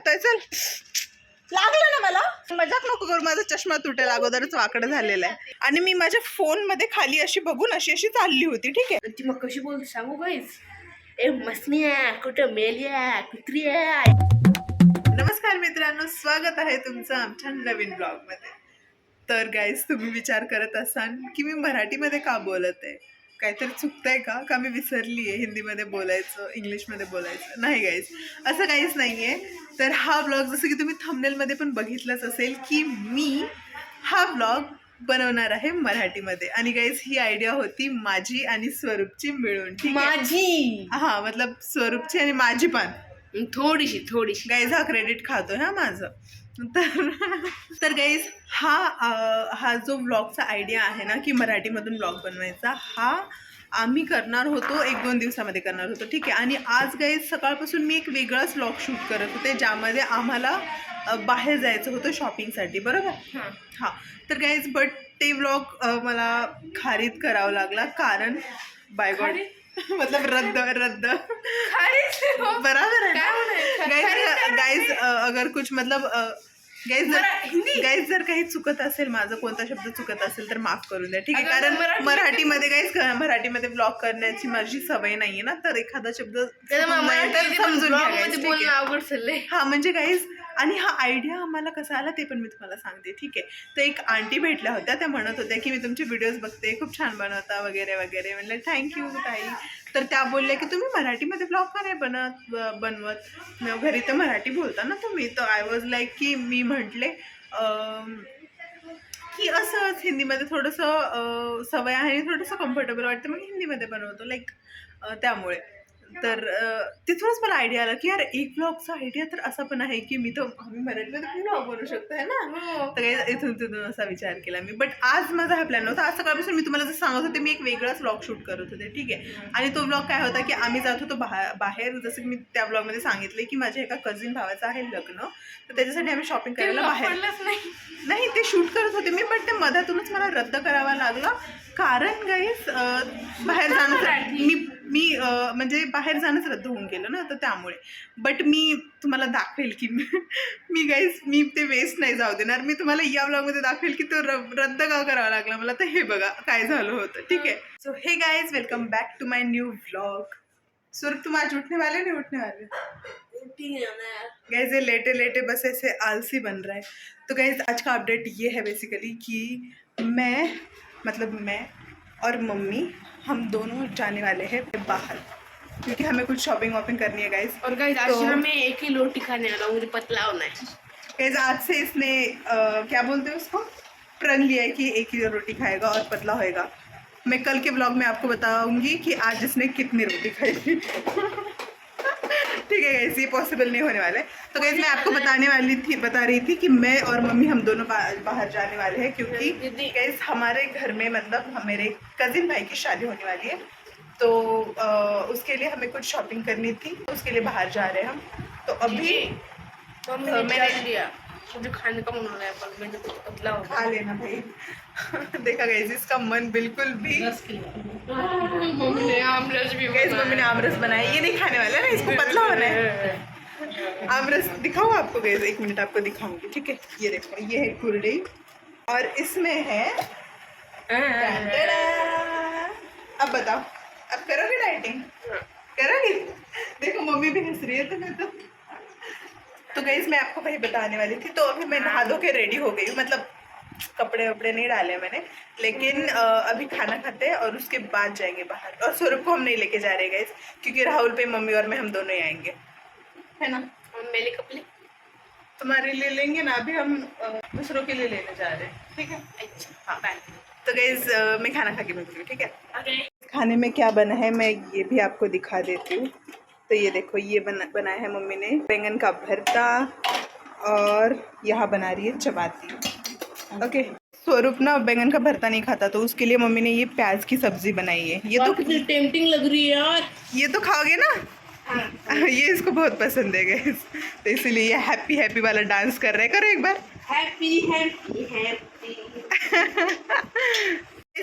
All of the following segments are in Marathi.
करतोय. चल लागलं ना मला. मजाक नको करू, माझा चष्मा तुटेल, अगोदरच वाकडं झालेला आहे. आणि मी माझ्या फोन मध्ये खाली अशी बघून अशी अशी चालली होती. ठीक आहे. ती मग कशी बोलते सांगू गाईस. ए मसनी आहे, कुठं मेली आहे, कुत्री आहे. नमस्कार मित्रांनो, स्वागत आहे तुमचं आमच्या नवीन ब्लॉग मध्ये. तर गाईज, तुम्ही विचार करत असाल की मी मराठीमध्ये का बोलत आहे, काहीतरी चुकतंय का मी विसरली आहे हिंदीमध्ये बोलायचं, इंग्लिशमध्ये बोलायचं. नाही गाईज, असं काहीच नाही आहे. तर हा ब्लॉग जसं की तुम्ही थंबनेलमध्ये पण बघितलंच असेल की मी हा ब्लॉग बनवणार आहे मराठीमध्ये. आणि गाईज, ही आयडिया होती माझी आणि स्वरूपची मिळून. ठीक आहे, माझी. हा मतलब स्वरूपची आणि माझी पण थोडीशी गाईज, हा क्रेडिट खातोय हा माझं. तर गाईज, हा जो ब्लॉगचा आयडिया आहे ना की मराठीमधून ब्लॉग बनवायचा, हा आम्ही करणार होतो 1-2 दिवसामध्ये करणार होतो. ठीक आहे. आणि आज गाईज सकाळपासून मी एक वेगळाच ब्लॉग शूट करत होते, ज्यामध्ये आम्हाला बाहेर जायचं होतं शॉपिंगसाठी. बरोबर. हां. तर गाईज, बट ते ब्लॉग मला खारीद करावा लागला, कारण बाय गॉड मतलब रद्द बराबर है गाइज. अगर कुछ मतलब गाइज जर काही चुकत असेल, माझं कोणता शब्द चुकत असेल तर माफ करून द्या. ठीक आहे. कारण मराठीमध्ये गाइज, मराठीमध्ये ब्लॉग करण्याची माझी सवय नाहीये ना, तर एखादा शब्द समजून घ्या. हा म्हणजे गाइज, आणि हा आयडिया आम्हाला कसा आला ते पण मी तुम्हाला सांगते. ठीक आहे. तर एक आंटी भेटल्या होत्या, त्या म्हणत होत्या की मी तुमचे व्हिडिओज बघते, खूप छान बनवता वगैरे वगैरे. म्हणलं थँक्यू ताई. तर त्या बोलल्या की तुम्ही मराठीमध्ये ब्लॉग का नाही बनवत, घरी तर मराठी बोलता ना तुम्ही. तर आय वॉज लाईक की मी म्हटले की असंच हिंदीमध्ये थोडंसं सवय आहे आणि थोडंसं कम्फर्टेबल वाटतं, मग हिंदीमध्ये बनवतो लाईक त्यामुळे. तर तिथूनच मला आयडिया आला की यार, एक ब्लॉगचा आयडिया तर असा पण आहे की आम्ही मराठीमध्ये पण ब्लॉग बनवू शकतो आहे ना. तर काही इथून असा विचार केला मी. बट आज माझा हा प्लॅन होता. आज सकाळपासून मी तुम्हाला जसं सांगत होते, मी एक वेगळाच ब्लॉग शूट करत होते. ठीक आहे. आणि तो ब्लॉग काय होता की आम्ही जात होतो बाहेर. जसं की मी त्या ब्लॉगमध्ये सांगितले की माझ्या एका कझिन भावाचं आहे लग्न, तर त्याच्यासाठी आम्ही शॉपिंग करायला बाहेर नाही ते शूट करत होते मी. बट ते मधातूनच मला रद्द करावा लागला, कारण गाईस बाहेर जाणं मी म्हणजे बाहेर जाणंच रद्द होऊन गेलं ना, तर त्यामुळे. बट मी तुम्हाला दाखवेल की मी गाईस, मी ते वेस्ट नाही जाऊ देणार. मी तुम्हाला या ब्लॉगमध्ये दाखवेल की तो रद्द का करावा लागला मला. तर हे बघा काय झालं होतं. ठीक है. So hey guys, welcome back to my new vlog. Swaroop, तुम आज उठने वाले नहीं उठने वाले? गाइज, ये लेटे बस ऐसे आलसी बन रहा है. तो गाइज, आज का अपडेट ये है बेसिकली कि मैं और मम्मी, हम दोनों जाने वाले हैं बाहर, क्योंकि हमें कुछ शॉपिंग वॉपिंग करनी है गाइज. और गाइज, आज हमें एक ही रोटी खाने वाला, मुझे पतला होना है. गाइज, आज से इसने क्या बोलते हैं उसको, प्रण लिया है कि एक ही रोटी खाएगा और पतला होएगा. मैं कल के ब्लॉग में आपको बताऊंगी कि आज इसने कितनी रोटी खाई थी. ठीक है गाइज, ये पॉसिबल नहीं होने वाला है. तो गाइज, मैं आपको बता रही थी कि मैं और मम्मी हम दोनों बाहर जाने वाले हैं, क्योंकि गाइज हमारे घर में मतलब मेरे कजिन भाई की शादी होने वाली है. तो उसके लिए हमें कुछ शॉपिंग करनी थी, उसके लिए बाहर जा रहे हैं हम. तो अभी मैंने लिया मुझे खाने का मन हो रहा है, पर मैंने कुछ पतला हो. खा लेना भाई. देखा गाइज, इसका मन बिल्कुल भी. मम्मी ने आमरस बनाया. ये नहीं खाने वाला ना, इसको पतला होना है. आमरस दिखाऊँ आपको गाइज, 1 मिनट आपको दिखाऊंगी. ठीक है. ये देखो, ये है कुरडई और इसमें है. अब बताओ, अब करोगे डाइटिंग? करोगे? देखो मम्मी भी हंस रही है. तो गाइज, मैं आपको वही बताने वाली थी. तो अभी मैं नहा धो के रेडी हो गई हूँ, मतलब कपड़े वपड़े नहीं डाले मैंने, लेकिन अभी खाना खाते हैं और उसके बाद जाएंगे बाहर. और स्वरूप को हम नहीं लेके जा रहे गाइज, क्योंकि राहुल पे मम्मी और मैं हम दोनों ही आएंगे, है ना. मेरे कपड़े तुम्हारे लिए लेंगे ना, अभी हम दूसरों के लिए लेने जा रहे हैं. ठीक है. अच्छा, हाँ. तो गाइज, मैं खाना खा के मिलती हूँ. ठीक है. ओके. खाने में क्या बना है मैं ये भी आपको दिखा देती हूँ. तो ये देखो, ये बनाया है मम्मी ने बैंगन का भरता, और यहाँ बना रही है चपाती. ओके. स्वरूप ना बैंगन का भरता नहीं खाता, तो उसके लिए मम्मी ने ये प्याज की सब्जी बनाई है. ये तो कितनी टेम्पटिंग लग रही है यार. ये तो खाओगे ना. ये इसको बहुत पसंद है गाइस, तो इसीलिए ये हैप्पी हैप्पी वाला डांस कर रहे हैं. करो एक बार हैप्पी हैप्पी हैप्पी.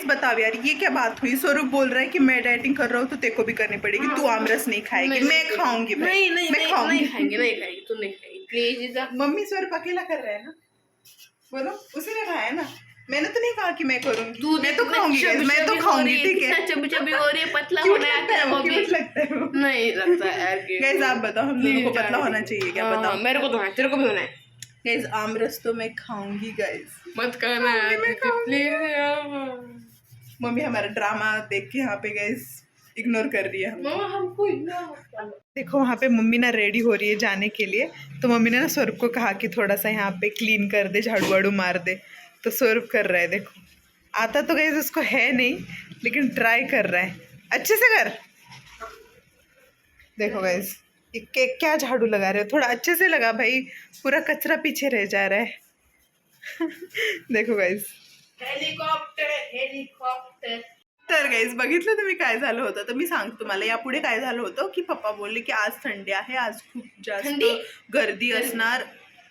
बताओ यार, ये क्या बात हुई. स्वरूप बोल रहा है कि मैं डाइटिंग कर रहा हूँ तो तेको भी करनी पड़ेगी. तू आमरस नहीं खाएगी. मैं खाऊंगी. नहीं खाएंगे, तू नहीं खाएगी. प्लीज मम्मी स्वरूप अकेला कर रहा है ना, बोलो उसी ने खाया ना, मैंने तो नहीं कहा कि मैं करूंगी, दूध मैं तो खाऊंगी guys, मैं तो खाऊंगी, ठीक है। चबी चबी हो रही है, पतला क्यूट होना लगता है वो, है क्यूट लगता है वो। नहीं लगता यार गाइस आप बताओ हम दोनों को पतला होना चाहिए क्या, बताओ। मेरे को तो है, तेरे को भी होना है। गाइस आमरस तो मैं खाऊंगी गाइस, मत करना यार प्लीज। मम्मी हमारा ड्रामा देख के यहाँ पे गाइस इग्नोर कर रही है हम। मामा हमको इग्नोर मत करो। देखो वहाँ पे मम्मी ना रेडी हो रही है जाने के लिए, तो मम्मी ने ना स्वरूप को कहा कि थोड़ा सा यहाँ पे क्लीन कर दे, झाड़ू वाड़ू मार दे, तो स्वरूप कर रहा है। देखो आता तो गाइस उसको है नहीं, लेकिन ट्राई कर रहा है, अच्छे से कर। देखो गाइस ये क्या झाड़ू लगा रहे हो, थोड़ा अच्छे से लगा भाई, पूरा कचरा पीछे रह जा रहा है। देखो गाइस हेलिकॉप्टर हेलिकॉप्टर। तर गाईज बघितलं तुम्ही काय झालं होतं, तर मी सांगतो तुम्हाला यापुढे काय झालं होतं की पप्पा बोलले की आज संडे आहे, आज खूप जास्त थंडी? गर्दी असणार,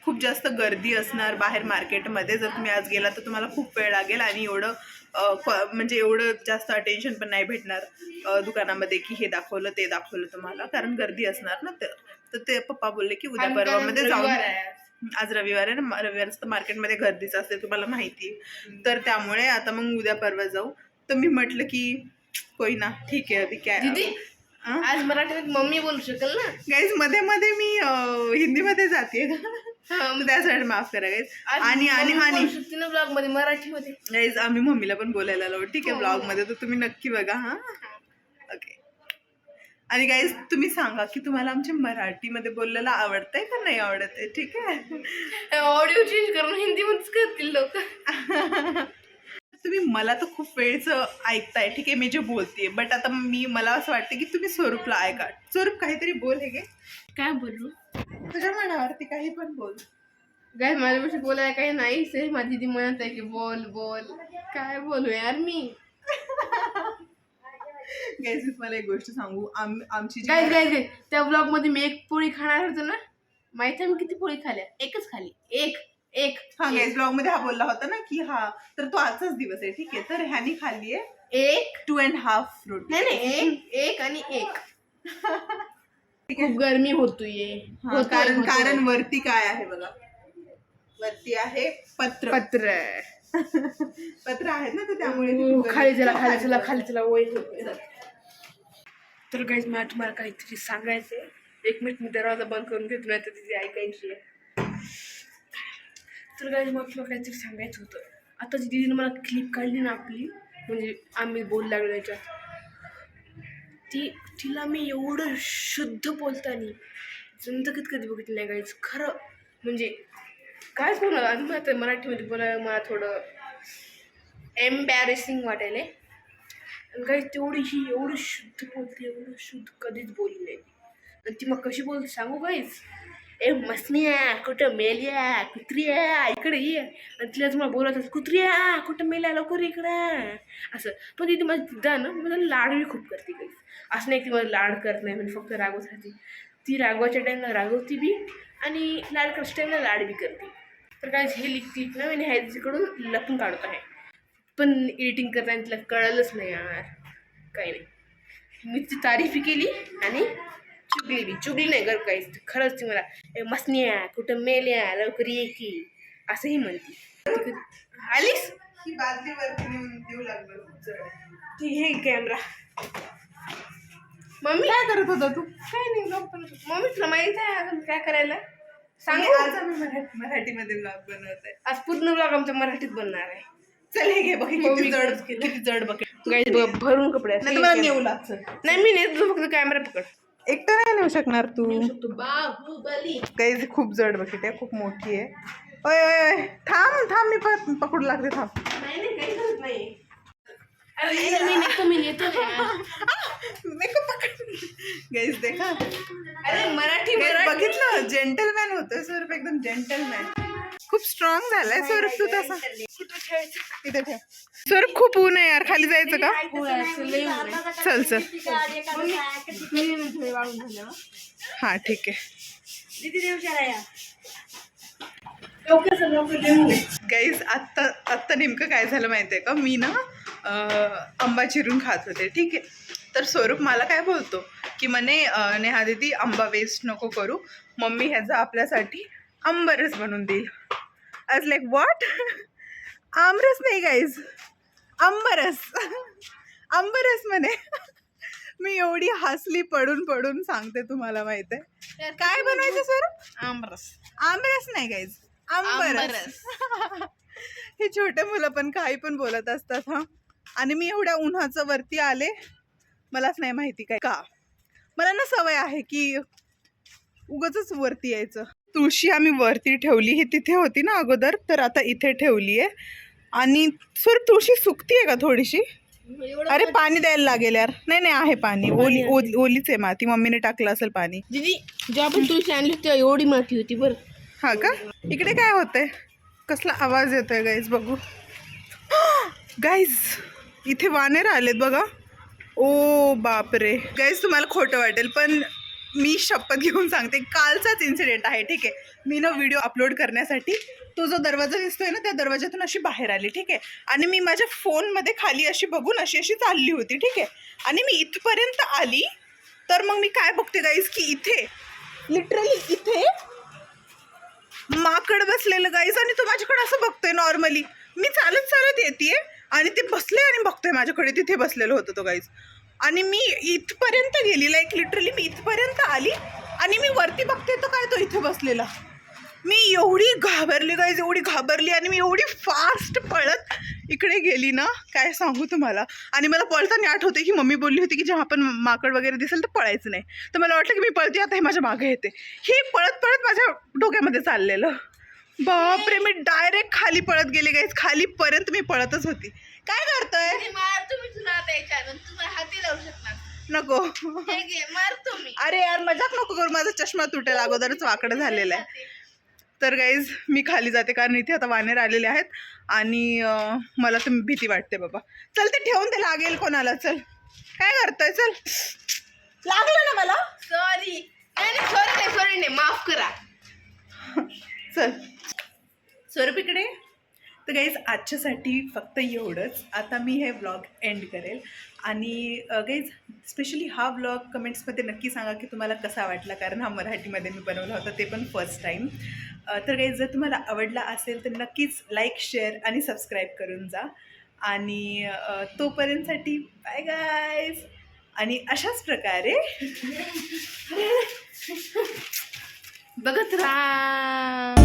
खूप जास्त गर्दी असणार बाहेर मार्केटमध्ये, जर तुम्ही आज गेला तर तुम्हाला खूप वेळ लागेल आणि एवढं म्हणजे एवढं जास्त अटेन्शन पण नाही भेटणार दुकानामध्ये की हे दाखवलं ते दाखवलं तुम्हाला, कारण गर्दी असणार ना. तर ते पप्पा बोलले की उद्या परवामध्ये जाऊन, आज रविवार आहे ना, रविवारच तर मार्केटमध्ये गर्दीच असते तुम्हाला माहिती आहे, तर त्यामुळे आता मग उद्या परवा जाऊ. तर मी म्हटलं की कोई ना ठीक आहे, अभी काय दीदी आज मराठीत मम्मी बोलू शकेल ना गाईज, मध्ये मध्ये मी हिंदीमध्ये जाते हा, त्यासाठी माफ करा गाईज. आणि ब्लॉग मध्ये मराठीमध्ये गाईज आम्ही मम्मीला पण बोलायला लावू, ठीक आहे, ब्लॉग मध्ये, तर तुम्ही नक्की बघा हा. ओके. आणि गाईज तुम्ही सांगा की तुम्हाला आमच्या मराठीमध्ये बोललेलं आवडतंय का नाही आवडत आहे, ठीक आहे. ऑडिओ चेंज करून हिंदीमध्येच करतील लोक. तुम्ही मला तर खूप वेळचं ऐकताय, ठीक आहे, मी जे बोलते, बट आता मला असं वाटतं की तुम्ही स्वरूपला ऐका. स्वरूप काहीतरी बोल, हे गे काय बोलू, तुझ्या मनावरती काही पण बोल. काय माझ्यापाशी बोलायला काही नाहीच आहे. माझी ती म्हणत आहे की बोल बोल, काय बोलू यार मी. गाईज मला एक गोष्ट सांगू, आमची काय काय काय त्या ब्लॉग मध्ये मी एक पोळी खाणार होतो ना, माहिती आहे मी किती पोळी खाल्या, एकच खाली, एक एक. हा गाईज ब्लॉग मध्ये हा बोलला होता ना की हा, तर तो आजचाच दिवस आहे, ठीक आहे, तर ह्यानी खाल्ली आहे एक 2.5 रोटी. नाही नाही एक आणि एक. खूप गरमी होतोय. कारण वरती काय आहे बघा, वरती आहे पत्र पत्र पत्र आहेत ना, तर त्यामुळे खाली चला खाली चला खाली चला वय. तर गाईज मला तुम्हाला काहीतरी सांगायचंय. 1 मिनिट मी दरवाजा बंद करून घेतो, नाही तर तिथे ऐकायची आहे. तर गाईज मग तुला काहीतरी सांगायचं होतं. आता जी दीदीने मला क्लिप काढली ना आपली, म्हणजे आम्ही बोल लागलो याच्यात, तिला मी एवढं शुद्ध बोलताना जिंदगीत कधी बघितलं नाही गाईज. खरं म्हणजे काय बोलणार, आणि मला आता मराठीमध्ये बोलायला मला थोडं एम्बॅरेसिंग वाटायला. आणि काही तेवढी एवढं शुद्ध बोलते, एवढं शुद्ध कधीच बोलली नाही. आणि ती मग कशी बोलते सांगू गाईज, ए मसनी आहे, कुठं मेली आहे, कुत्री आहे, इकडे ये. आणि तिला तुम्हाला बोलत असं, कुत्री आहे, कुठं मेल्या, लवकर इकडं असं. पण तिथे माझी दिदा ना मला लाडवी खूप करते गाईज. असं नाही की मला लाड करत नाही, म्हणजे फक्त रागवत राहते. ती रागवायच्या टाईमला रागवती बी आणि लाड करायच्या टाईमला लाड बी करते. तर काय हे क्लिप ना मी ह्याच्याकडून लपून काढत आहे, पण एडिटिंग करताना तिला कळलंच नाही यार काही नाही. मी ती तारीफी केली आणि चुगली नाही गरम काहीच. खरंच ती मला ए मसनी आहे, कुठं मेल्या, लवकर ये की असंही म्हणते. आलीस ही बादलीवरती नेऊन देऊ लागलं. ती हे कॅमेरा. मम्मी काय करत होता तू? काय नाही ब्लॉग बनवत. मम्मी तुला माहित आहे अजून काय करायला सांग. आज आम्ही मराठीमध्ये ब्लॉग बनवत आहे. आज पूर्ण ब्लॉग आमच्या मराठीत बनणार आहे. चल हे घे बघ, किती जड बकेट गाईज भरून कपडे नाही मला नेऊ लागतं. नाही मी नेत, फक्त कॅमेरा पकड. एकटा नाही नेऊ शकणार तू. बाहुबली काही खूप जड बकेट आहे, खूप मोठी आहे. ओय ओय ओय थांब मी पकडू लागते, थांब. नाही काही करत नाही. अरे मी नेतो मेकअप पकड. गाईज देखा, अरे मराठी बघितलं जेंटलमॅन होतं स्वरूप, एकदम जेंटलमॅन. खूप स्ट्रॉंग झालाय स्वरूप तू तसा. इथे ठेव. स्वरूप खूप ऊन आहे यार, खाली जायचं का? चल चल हा ठीक आहे. गाईज आत्ता नेमकं काय झालं माहिती आहे का, मी ना आंबा चिरून खात होते. ठीक आहे. तर स्वरूप मला काय बोलतो की म्हणे नेहा दीदी आंबा वेस्ट नको करू, मम्मी ह्याचा आपल्यासाठी आंबरस बनवून देईल. आज लाईक व्हॉट? आमरस नाही गाईज, आंबरस. आंबरस म्हणे. मी एवढी हसली पडून पडून सांगते तुम्हाला माहित आहे. काय बनवायचं स्वरूप? आमरस. आमरस नाही गाईज, आंबरस. हे छोटे मुलं पण काही पण बोलत असतात. हा, आणि मी एवढ्या उन्हाचं वरती आले, मलाच नाही माहिती काय का. मला ना सवय आहे की उगाचच वरती यायचं. तुळशी आम्ही वरती ठेवली, ही तिथे होती ना अगोदर, तर आता इथे ठेवली आहे. आणि सर तुळशी सुकतीये का थोडीशी? अरे पाणी द्यायला लागेल यार. नाही नाही, आहे पाणी, ओलीच आहे माती, मम्मीने टाकलं असेल पाणी. दीदी जेव्हा आपण तुळशी आणली तेव्हा एवढी माती होती बरं. हा का? इकडे काय होतंय? कसला आवाज येतोय गाईज, बघू. गाईज इथे वानेर आलेत बघा. ओ बापरे गाईज, तुम्हाला खोटं वाटेल पण मी शपथ घेऊन सांगते, कालचाच इन्सिडेंट आहे. ठीक आहे. मी ना व्हिडिओ अपलोड करण्यासाठी तो जो दरवाजा दिसतोय ना, त्या दरवाजातून अशी बाहेर आली. ठीक आहे. आणि मी माझ्या फोनमध्ये खाली अशी बघून अशी चालली होती. ठीक आहे. आणि मी इथपर्यंत आली, तर मग मी काय बघते गाईज की इथे लिटरली इथे माकड बसलेलं गाईज, आणि तो माझ्याकडे असं बघतोय नॉर्मली. मी चालत चालत येते आणि ते बसले आणि बघतोय माझ्याकडे. तिथे बसलेलं होतं तो गाईज. आणि मी इथपर्यंत गेली, लाईक लिटरली मी इथपर्यंत आली आणि मी वरती बघते तर काय तो इथे बसलेला. मी एवढी घाबरली गाईज, एवढी घाबरली, आणि मी एवढी फास्ट पळत इकडे गेली ना, काय सांगू तुम्हाला. आणि मला पळताना आठवते की मम्मी बोलली होती की जेव्हा आपण माकड वगैरे दिसेल तर पळायचं नाही. तर मला वाटलं की मी पळते आता, हे माझ्या मागे येते. हे पळत पळत माझ्या डोक्यामध्ये चाललेलं. बापरे, मी डायरेक्ट खाली पळत गेले गाईज, खालीपर्यंत मी पळतच होती. काय करतोय? नको. मारतो मी. अरे यार मजाक नको करू, माझा चष्मा तुटेल, अगोदरच वाकडं झालेला आहे. तर गाईज मी खाली जाते, कारण इथे आता वानेर आलेले आहेत आणि मला तर भीती वाटते बाबा. चल ते ठेवून ते लागेल कोणाला. चल काय करतोय? चल, लागलं ना मला. सॉरी. सॉरी नाही, माफ करा. चल स्वरूप इकडे. तर गाईज आजच्यासाठी फक्त एवढंच. आता मी हे व्लॉग एंड करेल. आणि गाईज स्पेशली हा व्लॉग कमेंट्समध्ये नक्की सांगा की तुम्हाला कसा वाटला, कारण हा मराठीमध्ये मी बनवला होता, ते पण फर्स्ट टाईम. तर गाईज जर तुम्हाला आवडला असेल तर नक्कीच लाईक, शेअर आणि सबस्क्राईब करून जा. आणि तोपर्यंतसाठी बाय गाईज. आणि अशाच प्रकारे बघत राहा.